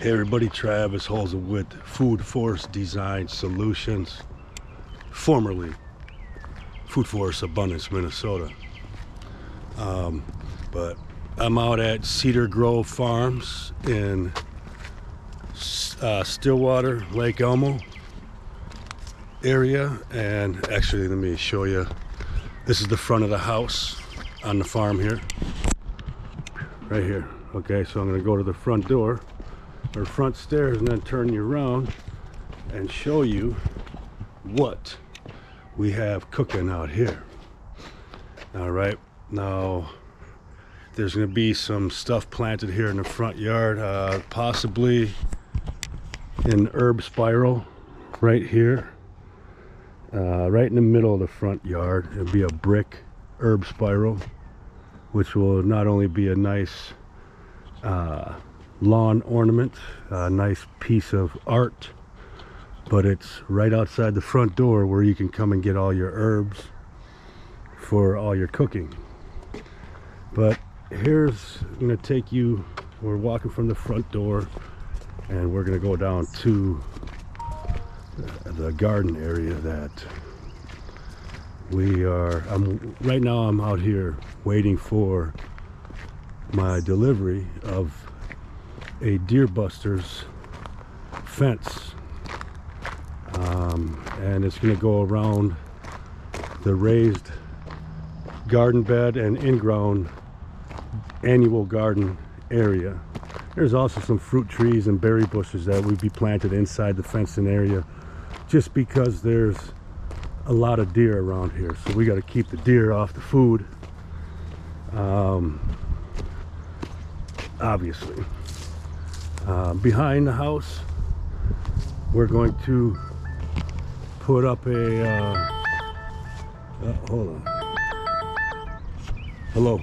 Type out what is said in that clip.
Hey everybody, Travis Holzem with Food Force Design Solutions, formerly Food Force Abundance, Minnesota. But I'm out at Cedar Grove Farms in Stillwater, Lake Elmo area, and actually let me show you. This is the front of the house on the farm here, right here. Okay, so I'm going to go to the front door or front stairs and then turn you around and show you what we have cooking out here. All right, now there's going to be some stuff planted here in the front yard, possibly an herb spiral right here, right in the middle of the front yard. It'll be a brick herb spiral, which will not only be a nice lawn ornament, a nice piece of art, but it's right outside the front door where you can come and get all your herbs for all your cooking. But here's, I'm going to take you, we're walking from the front door and we're going to go down to the garden area that we are, right now I'm out here waiting for my delivery of a Deer Busters fence, and it's going to go around the raised garden bed and in-ground annual garden area. There's also some fruit trees and berry bushes that would be planted inside the fencing area, just because there's a lot of deer around here, so we got to keep the deer off the food, obviously. Behind the house, we're going to put up a hold on. Hello.